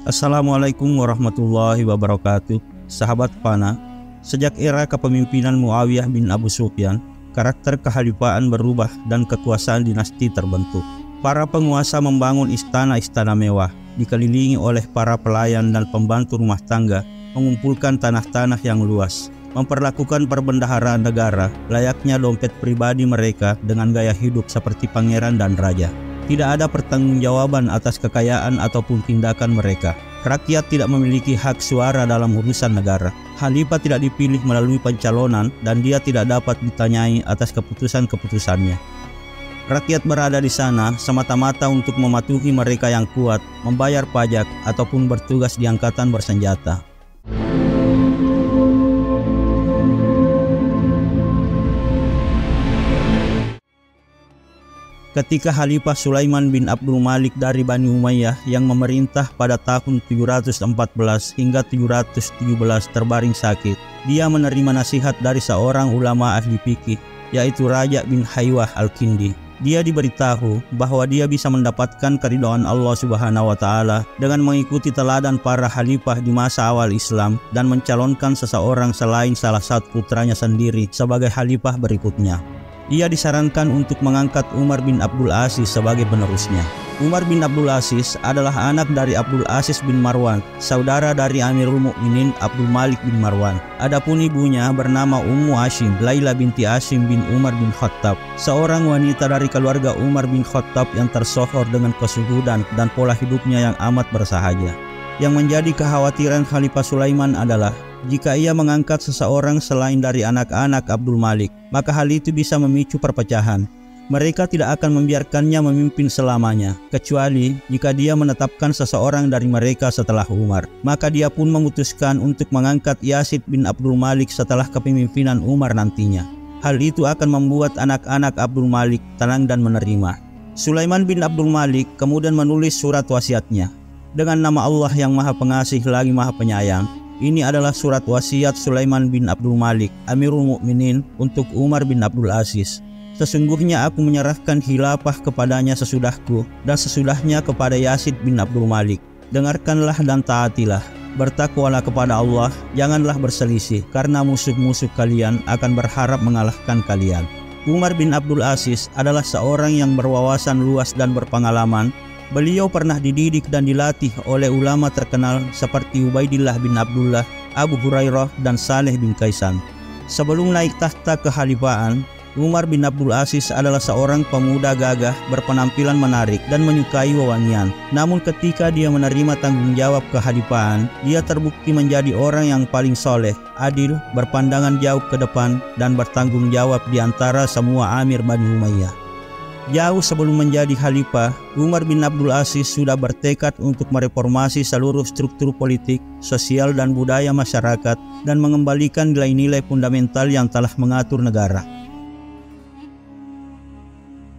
Assalamualaikum warahmatullahi wabarakatuh. Sahabat Fana, sejak era kepemimpinan Muawiyah bin Abu Sufyan, karakter kehalifaan berubah dan kekuasaan dinasti terbentuk. Para penguasa membangun istana-istana mewah, dikelilingi oleh para pelayan dan pembantu rumah tangga, mengumpulkan tanah-tanah yang luas, memperlakukan perbendaharaan negara layaknya dompet pribadi mereka dengan gaya hidup seperti pangeran dan raja. Tidak ada pertanggungjawaban atas kekayaan ataupun tindakan mereka. Rakyat tidak memiliki hak suara dalam urusan negara. Khalifah tidak dipilih melalui pencalonan dan dia tidak dapat ditanyai atas keputusan-keputusannya. Rakyat berada di sana semata-mata untuk mematuhi mereka yang kuat, membayar pajak ataupun bertugas di angkatan bersenjata. Ketika Khalifah Sulaiman bin Abdul Malik dari Bani Umayyah yang memerintah pada tahun 714 hingga 717 terbaring sakit, dia menerima nasihat dari seorang ulama ahli fikih, yaitu Raja bin Haywah al-Kindi. Dia diberitahu bahwa dia bisa mendapatkan keridhaan Allah Subhanahu wa Ta'ala dengan mengikuti teladan para khalifah di masa awal Islam dan mencalonkan seseorang selain salah satu putranya sendiri sebagai khalifah berikutnya. Ia disarankan untuk mengangkat Umar bin Abdul Aziz sebagai penerusnya. Umar bin Abdul Aziz adalah anak dari Abdul Aziz bin Marwan, saudara dari Amirul Mukminin Abdul Malik bin Marwan. Adapun ibunya bernama Ummu Hashim, Laila binti Hashim bin Umar bin Khattab, seorang wanita dari keluarga Umar bin Khattab yang tersohor dengan kesuhudan dan pola hidupnya yang amat bersahaja. Yang menjadi kekhawatiran Khalifah Sulaiman adalah jika ia mengangkat seseorang selain dari anak-anak Abdul Malik, maka hal itu bisa memicu perpecahan. Mereka tidak akan membiarkannya memimpin selamanya, kecuali jika dia menetapkan seseorang dari mereka setelah Umar. Maka dia pun memutuskan untuk mengangkat Yazid bin Abdul Malik setelah kepemimpinan Umar nantinya. Hal itu akan membuat anak-anak Abdul Malik tenang dan menerima. Sulaiman bin Abdul Malik kemudian menulis surat wasiatnya. Dengan nama Allah yang Maha Pengasih lagi Maha Penyayang, ini adalah surat wasiat Sulaiman bin Abdul Malik, Amirul Mukminin, untuk Umar bin Abdul Aziz. Sesungguhnya aku menyerahkan khilafah kepadanya sesudahku dan sesudahnya kepada Yazid bin Abdul Malik. Dengarkanlah dan taatilah. Bertakwalah kepada Allah, janganlah berselisih, karena musuh-musuh kalian akan berharap mengalahkan kalian. Umar bin Abdul Aziz adalah seorang yang berwawasan luas dan berpengalaman. Beliau pernah dididik dan dilatih oleh ulama terkenal seperti Ubaidillah bin Abdullah, Abu Hurairah, dan Saleh bin Kaisan. Sebelum naik tahta kekhalifaan, Umar bin Abdul Aziz adalah seorang pemuda gagah, berpenampilan menarik, dan menyukai wewangian. Namun ketika dia menerima tanggung jawab kekhalifaan, dia terbukti menjadi orang yang paling soleh, adil, berpandangan jauh ke depan, dan bertanggung jawab di antara semua Amir Bani Umayyah. Jauh sebelum menjadi khalifah, Umar bin Abdul Aziz sudah bertekad untuk mereformasi seluruh struktur politik, sosial, dan budaya masyarakat dan mengembalikan nilai-nilai fundamental yang telah mengatur negara.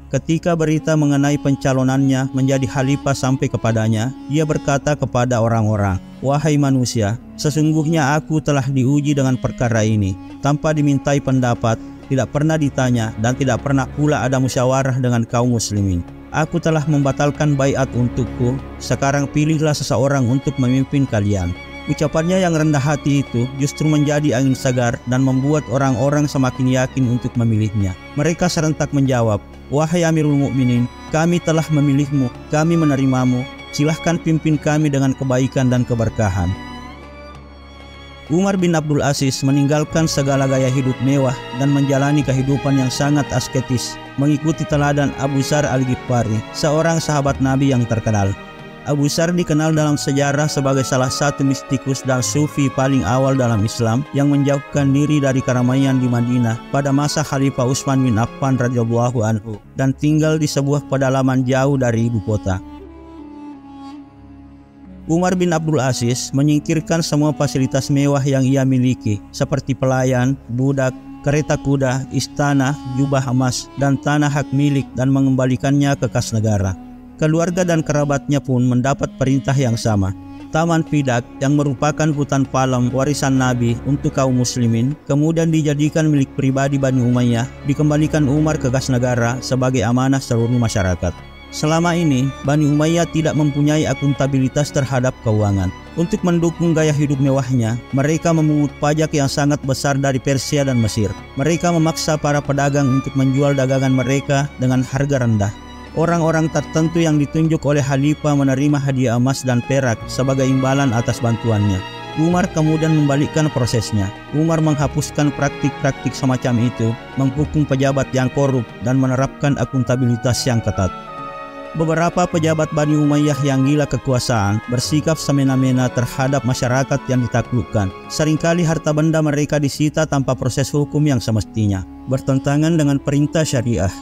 Ketika berita mengenai pencalonannya menjadi khalifah sampai kepadanya, ia berkata kepada orang-orang, "Wahai manusia, sesungguhnya aku telah diuji dengan perkara ini, tanpa dimintai pendapat, tidak pernah ditanya, dan tidak pernah pula ada musyawarah dengan kaum muslimin. Aku telah membatalkan baiat untukku, sekarang pilihlah seseorang untuk memimpin kalian." Ucapannya yang rendah hati itu justru menjadi angin segar dan membuat orang-orang semakin yakin untuk memilihnya. Mereka serentak menjawab, "Wahai Amirul Mukminin, kami telah memilihmu, kami menerimamu, silahkan pimpin kami dengan kebaikan dan keberkahan." Umar bin Abdul Aziz meninggalkan segala gaya hidup mewah dan menjalani kehidupan yang sangat asketis, mengikuti teladan Abu Dzar al-Ghifari, seorang sahabat Nabi yang terkenal. Abu Dzar dikenal dalam sejarah sebagai salah satu mistikus dan sufi paling awal dalam Islam yang menjauhkan diri dari keramaian di Madinah pada masa Khalifah Utsman bin Affan radhiyallahu anhu dan tinggal di sebuah pedalaman jauh dari ibu kota. Umar bin Abdul Aziz menyingkirkan semua fasilitas mewah yang ia miliki seperti pelayan, budak, kereta kuda, istana, jubah emas, dan tanah hak milik dan mengembalikannya ke kas negara. Keluarga dan kerabatnya pun mendapat perintah yang sama. Taman Fidak yang merupakan hutan palem warisan Nabi untuk kaum muslimin kemudian dijadikan milik pribadi Bani Umayyah, dikembalikan Umar ke kas negara sebagai amanah seluruh masyarakat. Selama ini, Bani Umayyah tidak mempunyai akuntabilitas terhadap keuangan. Untuk mendukung gaya hidup mewahnya, mereka memungut pajak yang sangat besar dari Persia dan Mesir. Mereka memaksa para pedagang untuk menjual dagangan mereka dengan harga rendah. Orang-orang tertentu yang ditunjuk oleh Khalifah menerima hadiah emas dan perak sebagai imbalan atas bantuannya. Umar kemudian membalikkan prosesnya. Umar menghapuskan praktik-praktik semacam itu, menghukum pejabat yang korup, dan menerapkan akuntabilitas yang ketat. Beberapa pejabat Bani Umayyah yang gila kekuasaan bersikap semena-mena terhadap masyarakat yang ditaklukkan. Seringkali harta benda mereka disita tanpa proses hukum yang semestinya, bertentangan dengan perintah syariah.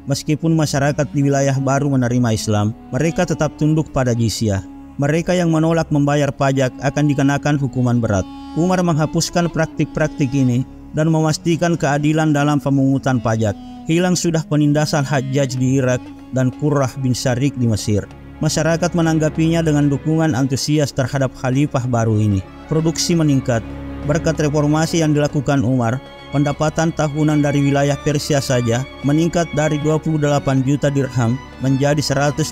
Meskipun masyarakat di wilayah baru menerima Islam, mereka tetap tunduk pada jizyah. Mereka yang menolak membayar pajak akan dikenakan hukuman berat. Umar menghapuskan praktik-praktik ini dan memastikan keadilan dalam pemungutan pajak. Hilang sudah penindasan Hajjaj di Irak dan Qurrah bin Syarik di Mesir. Masyarakat menanggapinya dengan dukungan antusias terhadap khalifah baru ini. Produksi meningkat. Berkat reformasi yang dilakukan Umar, pendapatan tahunan dari wilayah Persia saja meningkat dari 28 juta dirham menjadi 124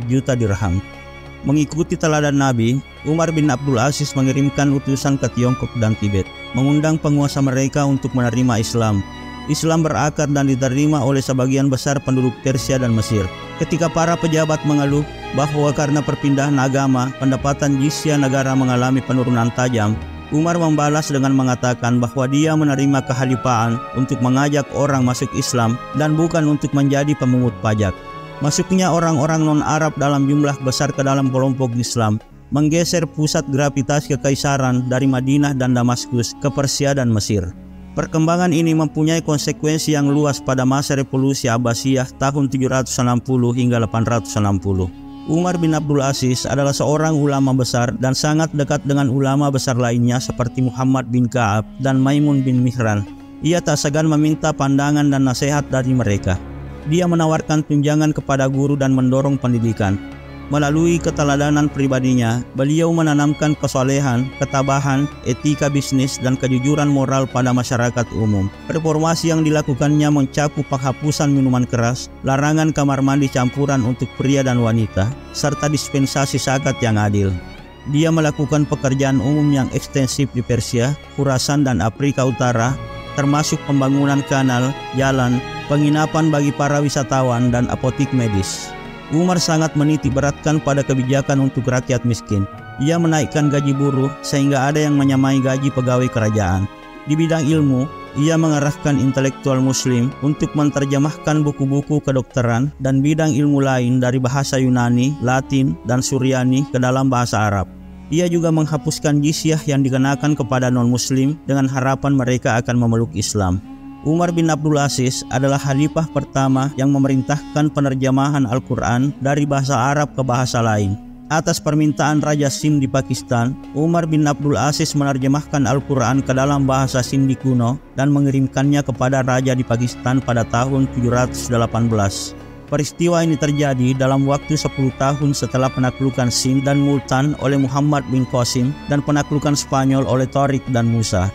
juta dirham. Mengikuti teladan Nabi, Umar bin Abdul Aziz mengirimkan utusan ke Tiongkok dan Tibet, mengundang penguasa mereka untuk menerima Islam. Islam berakar dan diterima oleh sebagian besar penduduk Persia dan Mesir. Ketika para pejabat mengeluh bahwa karena perpindahan agama, pendapatan jizyah negara mengalami penurunan tajam, Umar membalas dengan mengatakan bahwa dia menerima kekhalifahan untuk mengajak orang masuk Islam dan bukan untuk menjadi pemungut pajak. Masuknya orang-orang non-Arab dalam jumlah besar ke dalam kelompok Islam menggeser pusat gravitasi kekaisaran dari Madinah dan Damaskus ke Persia dan Mesir. Perkembangan ini mempunyai konsekuensi yang luas pada masa revolusi Abbasiyah tahun 760 hingga 860. Umar bin Abdul Aziz adalah seorang ulama besar dan sangat dekat dengan ulama besar lainnya seperti Muhammad bin Ka'ab dan Maimun bin Mihran. Ia tak segan meminta pandangan dan nasihat dari mereka. Dia menawarkan tunjangan kepada guru dan mendorong pendidikan. Melalui keteladanan pribadinya, beliau menanamkan kesolehan, ketabahan, etika bisnis, dan kejujuran moral pada masyarakat umum. Reformasi yang dilakukannya mencakup penghapusan minuman keras, larangan kamar mandi campuran untuk pria dan wanita, serta dispensasi zakat yang adil. Dia melakukan pekerjaan umum yang ekstensif di Persia, Khurasan, dan Afrika Utara, termasuk pembangunan kanal, jalan, penginapan bagi para wisatawan, dan apotik medis. Umar sangat menitik beratkan pada kebijakan untuk rakyat miskin. Ia menaikkan gaji buruh sehingga ada yang menyamai gaji pegawai kerajaan. Di bidang ilmu, ia mengarahkan intelektual muslim untuk menerjemahkan buku-buku kedokteran dan bidang ilmu lain dari bahasa Yunani, Latin, dan Suryani ke dalam bahasa Arab. Ia juga menghapuskan jizyah yang dikenakan kepada non-muslim dengan harapan mereka akan memeluk Islam. Umar bin Abdul Aziz adalah khalifah pertama yang memerintahkan penerjemahan Al-Quran dari bahasa Arab ke bahasa lain. Atas permintaan Raja Sind di Pakistan, Umar bin Abdul Aziz menerjemahkan Al-Quran ke dalam bahasa Sindi kuno dan mengirimkannya kepada Raja di Pakistan pada tahun 718. Peristiwa ini terjadi dalam waktu 10 tahun setelah penaklukan Sind dan Multan oleh Muhammad bin Qasim dan penaklukan Spanyol oleh Tariq dan Musa.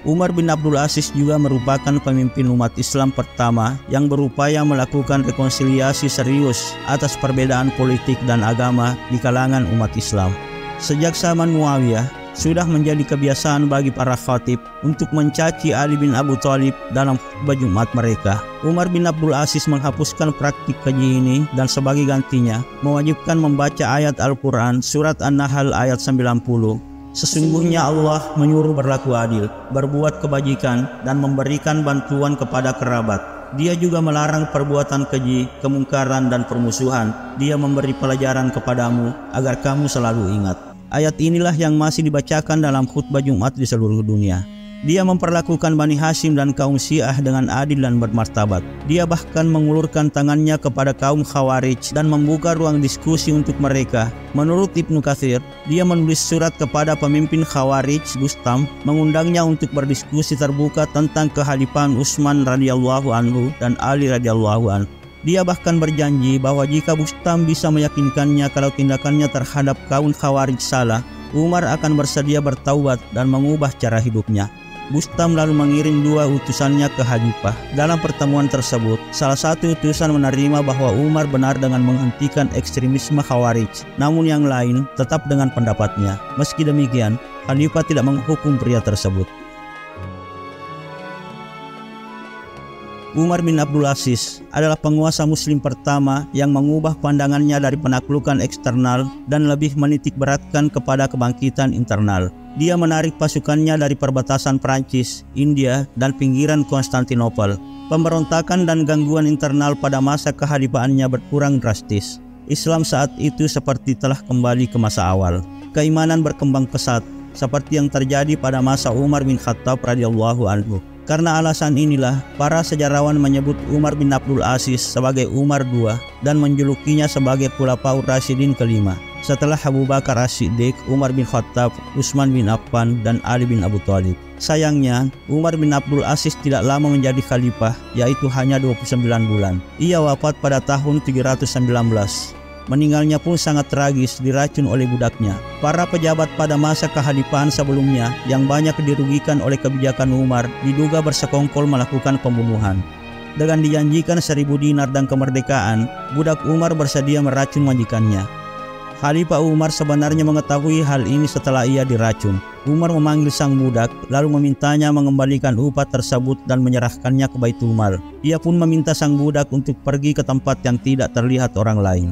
Umar bin Abdul Aziz juga merupakan pemimpin umat Islam pertama yang berupaya melakukan rekonsiliasi serius atas perbedaan politik dan agama di kalangan umat Islam. Sejak zaman Muawiyah, sudah menjadi kebiasaan bagi para khatib untuk mencaci Ali bin Abu Thalib dalam khutbah Jumat mereka. Umar bin Abdul Aziz menghapuskan praktik keji ini dan sebagai gantinya mewajibkan membaca ayat Al-Quran surat An-Nahl ayat 90. Sesungguhnya Allah menyuruh berlaku adil, berbuat kebajikan, dan memberikan bantuan kepada kerabat. Dia juga melarang perbuatan keji, kemungkaran, dan permusuhan. Dia memberi pelajaran kepadamu agar kamu selalu ingat. Ayat inilah yang masih dibacakan dalam khutbah Jumat di seluruh dunia. Dia memperlakukan Bani Hashim dan kaum Syiah dengan adil dan bermartabat. Dia bahkan mengulurkan tangannya kepada kaum Khawarij dan membuka ruang diskusi untuk mereka. Menurut Ibnu Katsir, dia menulis surat kepada pemimpin Khawarij Bustam, mengundangnya untuk berdiskusi terbuka tentang kekhalifahan Utsman radhiyallahu anhu dan Ali radhiyallahu anhu. Dia bahkan berjanji bahwa jika Bustam bisa meyakinkannya kalau tindakannya terhadap kaum Khawarij salah, Umar akan bersedia bertaubat dan mengubah cara hidupnya. Bustam lalu mengirim 2 utusannya ke Khalifah. Dalam pertemuan tersebut, salah satu utusan menerima bahwa Umar benar dengan menghentikan ekstremisme Khawarij, namun yang lain tetap dengan pendapatnya. Meski demikian, Khalifah tidak menghukum pria tersebut. Umar bin Abdul Aziz adalah penguasa muslim pertama yang mengubah pandangannya dari penaklukan eksternal dan lebih menitik beratkan kepada kebangkitan internal. Dia menarik pasukannya dari perbatasan Prancis, India, dan pinggiran Konstantinopel. Pemberontakan dan gangguan internal pada masa kekhalifaannya berkurang drastis. Islam saat itu seperti telah kembali ke masa awal. Keimanan berkembang pesat, seperti yang terjadi pada masa Umar bin Khattab radhiyallahu anhu. Karena alasan inilah, para sejarawan menyebut Umar bin Abdul Aziz sebagai Umar II dan menjulukinya sebagai Khulafaur Rasyidin kelima. Setelah Abu Bakar As-Siddiq, Umar bin Khattab, Utsman bin Affan, dan Ali bin Abi Thalib. Sayangnya, Umar bin Abdul Aziz tidak lama menjadi khalifah, yaitu hanya 29 bulan. Ia wafat pada tahun 319. Meninggalnya pun sangat tragis, diracun oleh budaknya. Para pejabat pada masa kekhalifahan sebelumnya yang banyak dirugikan oleh kebijakan Umar diduga bersekongkol melakukan pembunuhan. Dengan dijanjikan 1000 dinar dan kemerdekaan, budak Umar bersedia meracun majikannya. Khalifah Umar sebenarnya mengetahui hal ini setelah ia diracun. Umar memanggil sang budak, lalu memintanya mengembalikan upah tersebut dan menyerahkannya ke Baitul Mal. Ia pun meminta sang budak untuk pergi ke tempat yang tidak terlihat orang lain.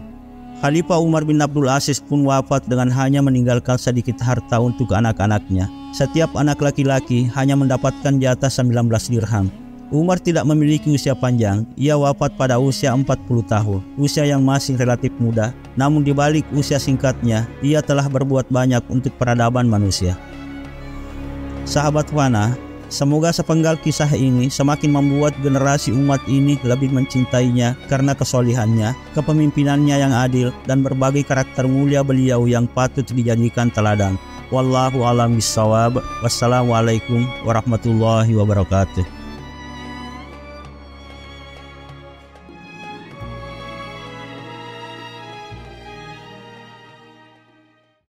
Khalifah Umar bin Abdul Aziz pun wafat dengan hanya meninggalkan sedikit harta untuk anak-anaknya. Setiap anak laki-laki hanya mendapatkan jatah 19 dirham. Umar tidak memiliki usia panjang, ia wafat pada usia 40 tahun, usia yang masih relatif muda. Namun di balik usia singkatnya, ia telah berbuat banyak untuk peradaban manusia. Sahabat Fana, semoga sepenggal kisah ini semakin membuat generasi umat ini lebih mencintainya karena kesolihannya, kepemimpinannya yang adil, dan berbagai karakter mulia beliau yang patut dijadikan teladan. Wallahu a'lam bishawab. Wassalamualaikum warahmatullahi wabarakatuh.